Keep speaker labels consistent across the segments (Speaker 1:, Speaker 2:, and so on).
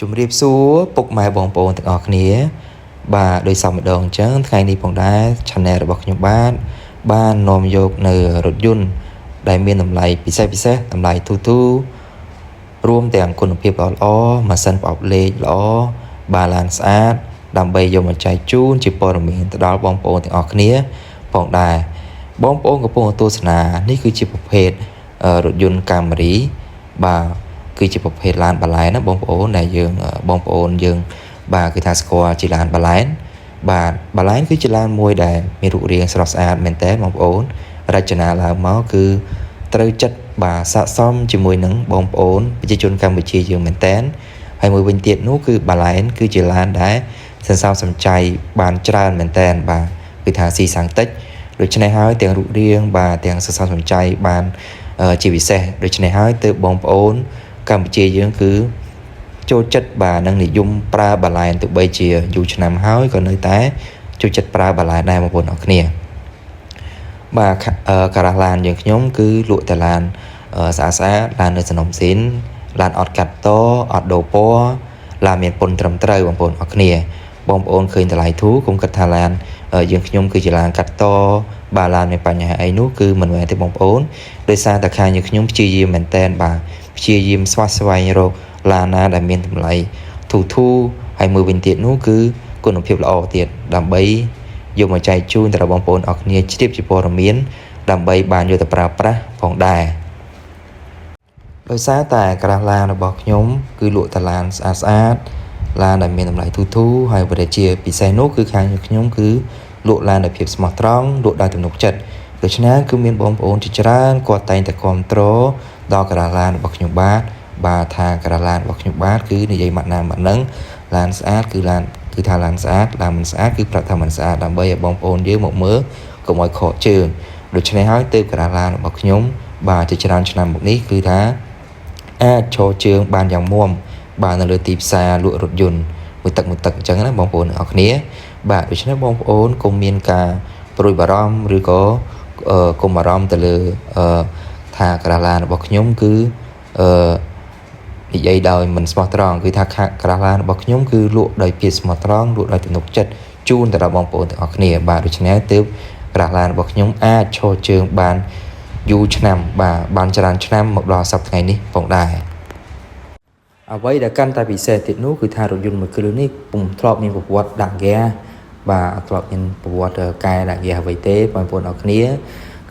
Speaker 1: ជំរាបសួរពុកម៉ែបងប្អូនទាំងអស់គ្នាបាទដោយសមម្ដងអញ្ចឹងថ្ងៃនេះផងដែរ Channel របស់ខ្ញុំបាននាំយកនៅរថយន្តដែលមានតម្លៃពិសេសតម្លៃទូរួមទាំងគុណភាពល្អម៉ាស៊ីនប្រអប់លេខល្អបានឡានស្អាតដើម្បីយកមកចែកជូនជាព័ត៌មានទៅដល់បងប្អូនទាំងអស់គ្នាផងដែរបងប្អូនកំពុងទស្សនានេះគឺជាប្រភេទរថយន្តកាមេរីបាទគឺជាប្រភេទឡានបាឡែនណាបងប្អូនដែលយើងបងប្អូនយើងបាទគឺថាស្គាល់ជាឡានបាឡែនបាទបាឡែនគឺជាឡានមួយដែលមានរូបរាងស្រស់ស្អាតមែនតើបងប្អូនរចនាឡើងមកគឺត្រូវចិត្តបាទស័ក្តិសមជាមួយនឹងបងប្អូនប្រជាជនកម្ពុជាយើងមែនតើហើយមួយវិញទៀតនោះគឺបាឡែនគឺជាឡានដែលសន្សំសំចៃបានច្រើនមែនតើបាទគឺថាស៊ីសាំងតិចដូច្នេះហើយទាំងរូបរាងបាទទាំងសន្សំសំចៃបានជាពិសេសដូច្នេះហើយទើបបងប្អូនកម្ពុជាយើងគឺចូលចិត្តបាទនឹងនិយមប្រើបាឡែនទោះបីជាយូរឆ្នាំហើយក៏នៅតែចូលចិត្តប្រើបាឡែនដែរបងប្អូនអរគ្នាបាទការ៉ាស់ឡានយើងខ្ញុំគឺលក់តែឡានស្អាតឡាននៅសំណុំស៊ីនឡានអត់កាត់តអត់ដូរពណ៌ឡានមានពន្ធត្រឹមត្រូវបងប្អូនអរគ្នាបងប្អូនឃើញតម្លៃធូរកុំគិតថាឡានយើងខ្ញុំគឺជាឡានកាត់តបាទឡានមានបញ្ហាអីនោះគឺមិនមែនទេបងប្អូនដោយសារតែខាងយើងខ្ញុំព្យាយាមមែនតែនបាទព្យាយាមស្វែងរកឡានណាដែលមានតម្លៃធូរហើយមួយវិញទៀតនោះគឺគុណភាពល្អទៀតដើម្បីយកមកចែកជូនដល់បងប្អូនអរគ្នាជ្រាបជាព័ត៌មានដើម្បីបានយកទៅប្រើប្រាស់ផងដែរដោយសារតែក្រាស់ឡានរបស់ខ្ញុំគឺលក់តែឡានស្អាតឡានដែលមានតម្លៃធូរហើយប្រទេសជាពិសេសនោះគឺខាងខ្ញុំគឺលក់ឡានដោយភាពស្មោះត្រង់លក់ដោយទំនុកចិត្តដូច្នេះគឺមានបងប្អូនជាច្រើនគាត់តែងតែគាំទ្រដល់ក្រាស់ឡានរបស់ខ្ញុំបាទថាក្រាស់ឡានរបស់ខ្ញុំបាទគឺនិយាយម៉ាត់ណាម៉ាត់ហ្នឹងឡានស្អាតគឺឡានគឺថាឡានស្អាតឡានមិនស្អាតគឺប្រាប់ថាមិនស្អាតដើម្បីឲ្យបងប្អូនយើងមកមើលកុំឲ្យខកជើងដូច្នេះហើយទើបក្រាស់ឡានរបស់ខ្ញុំបាទជាច្រើនឆ្នាំមកនេះគឺថាអាចឈរជើងបានយ៉ាងមាំបាទនៅលើទីផ្សារលក់រថយន្តមួយទឹកអញ្ចឹងណាបងប្អូនអរគ្នាបាទដូច្នេះបងប្អូនកុំមានការព្រួយបារម្ភឬក៏កុំបារម្ភទៅលើថាក្រាស់ឡានរបស់ខ្ញុំគឺនិយាយដោយមិនស្មោះត្រង់គឺថាក្រាស់ឡានរបស់ខ្ញុំគឺលក់ដោយភាពស្មោះត្រង់លក់ដោយទំនុកចិត្តជូនទៅដល់បងប្អូនទាំងអស់គ្នាបាទដូច្នេះទើបក្រាស់ឡានរបស់ខ្ញុំអាចឈរជើងបានយូរឆ្នាំបាទបានច្រើនឆ្នាំមកដល់សប្តាហ៍ថ្ងៃនេះផងដែរអ្វីដែលកាន់តែពិសេសទៀតនោះគឺថារថយន្តមួយគ្រឿងនេះពុំធ្លាប់មានប្រវត្តិដាក់ហ្គាសបាទអត់ធ្លាប់មានប្រវត្តិកែដាក់ហ្គាសអ្វីទេបងប្អូនអរគ្នា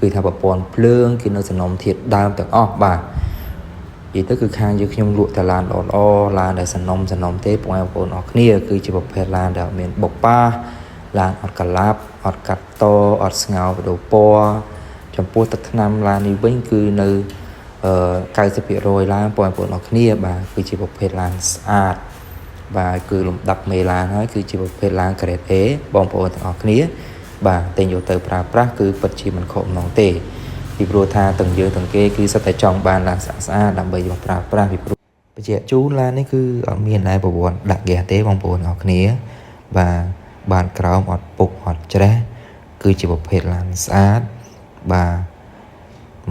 Speaker 1: គឺថាប្រព័ន្ធភ្លើងគឺនៅសំណុំធាតុដើមទាំងអស់បាទនិយាយទៅគឺខាងយើងខ្ញុំលក់តែឡានល្អឡានដែលសំណុំទេបងប្អូនអរគ្នាគឺជាប្រភេទឡានដែលមានបុកប៉ាឡានអត់កាឡាប់អត់កាត់តអត់ស្ងោរបដូរពណ៌ចំពោះទឹកថ្នាំឡាននេះវិញគឺនៅ90%ឡានបងប្អូនអរគ្នាបាទគឺជាប្រភេទឡានស្អាតបាទគឺលំដាប់មេឡានហើយគឺជាប្រភេទឡាន Grade A បងប្អូនទាំងអស់គ្នាបាទតែយកទៅប្រើប្រាស់គឺពិតជាមិនខកអំណងទេពីព្រោះថាទាំងយើងទាំងគេគឺសិតតែចង់បានឡានស្អាតដើម្បីយកប្រើប្រាស់ពីព្រោះបញ្ជាក់ជូនឡាននេះគឺអត់មានដែរប្រវត្តិដាក់ហ្គាសទេបងប្អូនអរគ្នាបាទបានក្រោមអត់ពុកអត់ច្រេះគឺជាប្រភេទឡានស្អាតបាទ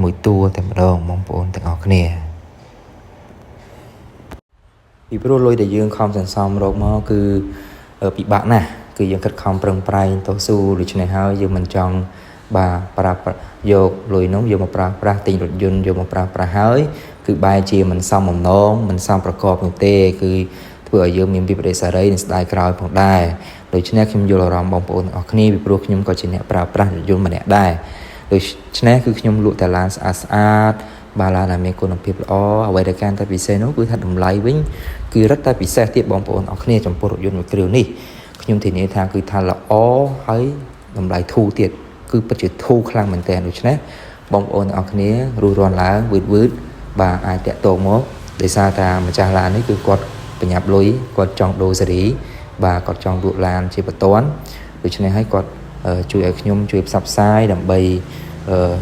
Speaker 1: មួយតួតែម្ដងបងប្អូនទាំងអស់គ្នាពីព្រោះលុយដែលយើងខំសន្សំរកមកគឺពិបាកណាស់គឺយើងខិតខំប្រឹងប្រែងតស៊ូដូច្នេះហើយយើងមិនចង់បាទប្រើយកលុយនោះយកមកប្រើប្រាស់ទិញរថយន្តយកមកប្រើប្រាស់ហើយគឺបែរជាមិនសមបំណងមិនសមប្រកបនោះទេគឺធ្វើឲ្យយើងមានវិបត្តិសារីនិងស្ដាយក្រោយផងដែរដូច្នេះខ្ញុំយល់អារម្មណ៍បងប្អូនទាំងអស់គ្នាពីព្រោះខ្ញុំក៏ជាអ្នកប្រើប្រាស់រថយន្តម្នាក់ដែរដូច្នេះគឺខ្ញុំលក់តែឡានស្អាតបាទឡានដែលមានគុណភាពល្អអ្វីដែលកាន់តែពិសេសនោះគឺថាតម្លៃវិញគឺរឹតតែពិសេសទៀតបងប្អូនអរគ្នាចំពោះរថយន្តមួយគ្រឿងនេះខ្ញុំធានាថាគឺថាល្អហើយតម្លៃធូរទៀតគឺពិតជាធូរខ្លាំងមែនទែនដូច្នេះបងប្អូនទាំងអស់គ្នារួចរាន់ឡើងវឺតបាទអាចតាក់ទងមកដោយសារតែម្ចាស់ឡាននេះគឺគាត់ប្រញាប់លុយគាត់ចង់ដូរស៊េរីបាទគាត់ចង់លក់ឡានជាបន្ទាន់ដូច្នេះហើយគាត់ជួយឲ្យខ្ញុំជួយផ្សព្វផ្សាយដើម្បី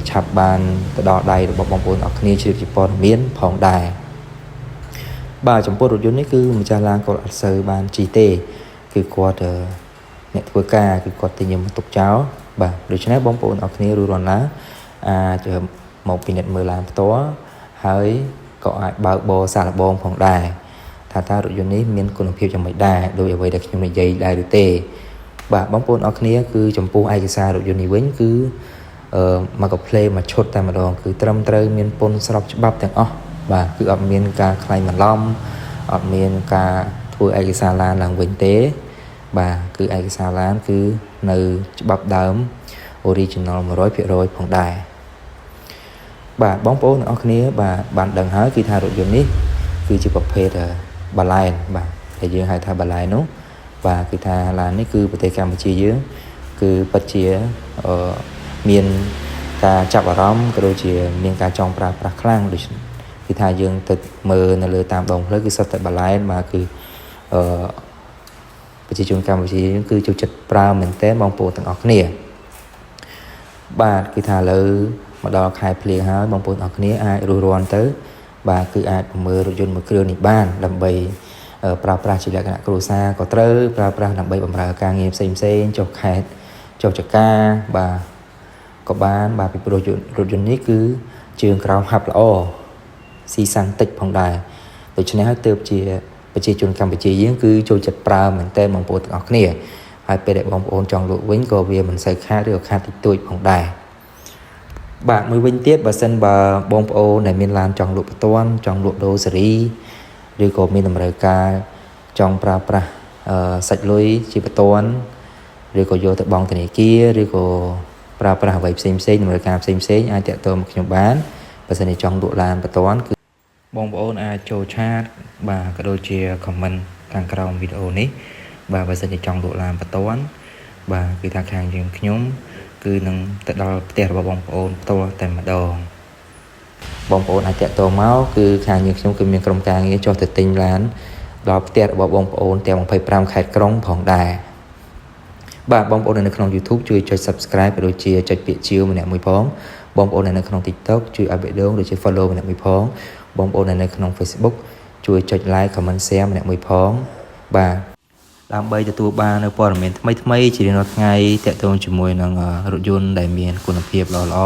Speaker 1: ឆាប់បានទៅដល់ដៃរបស់បងប្អូនអរគ្នាជ្រាបជាព័ត៌មានផងដែរបាទចំពោះរថយន្តនេះគឺម្ចាស់ឡានគាត់អត់សូវបានជិះទេគឺគាត់អ្នកធ្វើការគឺគាត់ទិញមកទុកចោលបាទដូច្នេះបងប្អូនអរគ្នារួចរាន់ឡើងអាចមកពិនិត្យមើលឡានផ្ទាល់ហើយក៏អាចបើកបរសាកល្បងផងដែរ ថាតើរថយន្តនេះមានគុណភាពយ៉ាងម៉េចដែរដោយអ្វីដែលខ្ញុំនិយាយដែរឬទេបាទបងប្អូនអរគ្នាគឺចំពោះឯកសាររថយន្តនេះវិញគឺមកកាផ្លេមួយឈុតតែម្ដងគឺត្រឹមត្រូវមានពន្ធស្របច្បាប់ទាំងអស់បាទគឺអត់មានការក្លែងបន្លំអត់មានការធ្វើឯកសារឡានឡើងវិញទេបាទគឺឯកសារឡានគឺនៅច្បាប់ដើម original 100% ផងដែរបាទបងប្អូនទាំងអស់គ្នាបាទបានដឹងហើយគឺថារថយន្តនេះគឺជាប្រភេទបាឡែនបាទដែលយើងហៅថាបាឡែននោះបាទគឺថាឡាននេះគឺប្រទេសកម្ពុជាយើងគឺពិតជាមានការចាប់អារម្មណ៍ក៏ដូចជាមានការចង់ប្រើប្រាស់ខ្លាំងដូចគឺថាយើងទៅមើលនៅលើតាមដងផ្លូវគឺសុទ្ធតែបាឡែនបាទគឺប្រជាជនកម្ពុជាយើងគឺចូលចិត្តប្រើមែនទែនបងប្អូនទាំងអស់គ្នាបាទគឺថាឥឡូវមកដល់ខែភ្លៀងហើយបងប្អូនអរគ្នាអាចរស់រាន់ទៅបាទគឺអាចមើលរថយន្តមួយគ្រឿងនេះបានដើម្បីប្រើប្រាស់ជាលក្ខណៈគ្រួសារក៏ត្រូវប្រើប្រាស់ដើម្បីបម្រើការងារផ្សេងចុះខេត្តចុះចការបាទក៏បានបាទពីព្រោះរថយន្តនេះគឺជើងក្រោមហាប់ល្អស៊ីសាំងតិចផងដែរដូច្នេះហើយទើបជាប្រជាជនកម្ពុជាយើងគឺចូលចិត្តប្រើមែនទែនបងប្អូនទាំងអស់គ្នាហើយពេលដែលបងប្អូនចង់លក់វិញក៏វាមិនសូវខាតឬខាតតិចតួចផងដែរបាទមួយវិញទៀតបើសិនបើបងប្អូនដែលមានឡានចង់លក់បន្ទាន់ចង់លក់ដូរសេរីឬក៏មានតម្រូវការចង់ប្រើប្រាស់សាច់លុយជាបន្ទាន់ឬក៏យកទៅបង់ធនាគារឬក៏ប្រើប្រាស់អ្វីផ្សេងតម្រូវការផ្សេងអាចតាក់ទងមកខ្ញុំបានបើសិនជាចង់លក់ឡានបន្ទាន់គឺបងប្អូនអាចចូលឆាតបាទក៏ដូចជា comment ខាងក្រោមវីដេអូនេះបាទបើសិនជាចង់លក់ឡានបន្ទាន់បាទគឺថាខាងយើងខ្ញុំគឺនឹងទៅដល់ផ្ទះរបស់បងប្អូនផ្ទាល់តែម្ដងបងប្អូនអាចតាក់ទងមកគឺខាងយើងខ្ញុំគឺមានក្រុមការងារចុះទៅទិញឡានដល់ផ្ទះរបស់បងប្អូនទាំង25ខេត្តក្រុងផងដែរបាទបងប្អូននៅក្នុង YouTube ជួយចុច Subscribe ក៏ដូចជាចុចពាក្យជាវម្នាក់មួយផងបងប្អូននៅក្នុង TikTok ជួយឲ្យបេះដូងដូចជា Follow ម្នាក់មួយផងបងប្អូននៅក្នុង Facebook ជួយចុច Like Comment Share ម្នាក់មួយផងបាទដើម្បីទទួលបាននូវព័ត៌មានថ្មីជារៀងរាល់ថ្ងៃទាក់ទងជាមួយនឹងរថយន្តដែលមានគុណភាពល្អ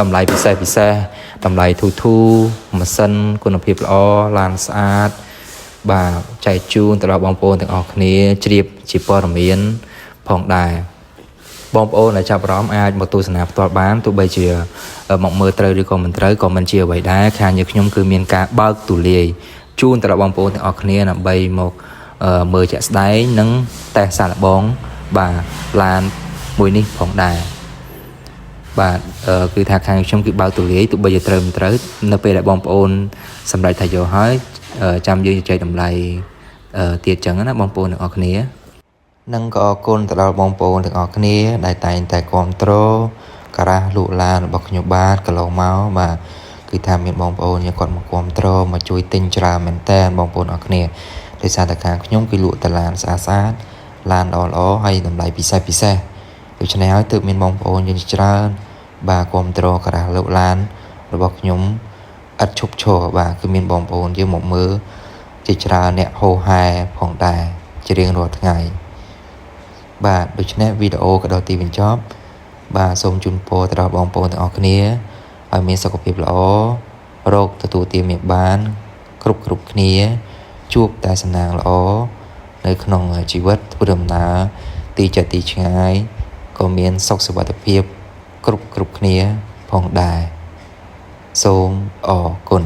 Speaker 1: តម្លៃពិសេសតម្លៃធូរម៉ាស៊ីនគុណភាពល្អឡានស្អាតបាទចែកជូនទៅដល់បងប្អូនទាំងអស់គ្នាជ្រាបជាព័ត៌មានផងដែរបងប្អូនដែលចាប់អារម្មណ៍អាចមកទស្សនាផ្ទាល់បានទោះបីជាមកមើលត្រូវឬក៏មិនត្រូវក៏មិនជាអ្វីដែរខាងយើងខ្ញុំគឺមានការបើកទូលាយជូនទៅដល់បងប្អូនទាំងអស់គ្នាដើម្បីមកមើលជាក់ស្ដែងនិងតេស្តសាកល្បងបាទឡានមួយនេះផងដែរបាទគឺថាខាងខ្ញុំគឺបើកទូលាយទោះបីជាត្រូវមិនត្រូវនៅពេលដែលបងប្អូនសម្រេចថាយកហើយចាំយើងជជែកតម្លៃទៀតចឹងណាបងប្អូនទាំងអស់គ្នានិងក៏អរគុណទៅដល់បងប្អូនទាំងអស់គ្នាដែលតែងតែគាំទ្រការ៉ាសលក់ឡានរបស់ខ្ញុំបាទកន្លងមកបាទគឺថាមានបងប្អូនគាត់មកគាំទ្រមកជួយទិញច្រើនមែនតើបងប្អូនអរគ្នាដោយសារតែខាងខ្ញុំគឺលក់តែឡានស្អាតឡានល្អហើយតម្លៃពិសេសដូច្នេះហើយទើបមានបងប្អូនយើងច្រើនបាទគាំទ្រការ៉ាសលក់ឡានរបស់ខ្ញុំឥតឈប់ឈរបាទគឺមានបងប្អូនយើងមកមើលជាច្រើនអ្នកហោហែផងដែរជារៀងរាល់ថ្ងៃបាទដូច្នេះវីដេអូក៏ដល់ទីបញ្ចប់បាទសូមជូនពរទៅដល់បងប្អូនទាំងអស់គ្នាឲ្យមានសុខភាពល្អរោគទទួលទានមានបានគ្រប់គ្នាជួបតែសំណាងល្អនៅក្នុងជីវិតធ្វើដំណើរទីចិត្តទីឆ្ងាយក៏មានសុខសុវត្ថិភាពគ្រប់គ្នាផងដែរសូមអរគុណ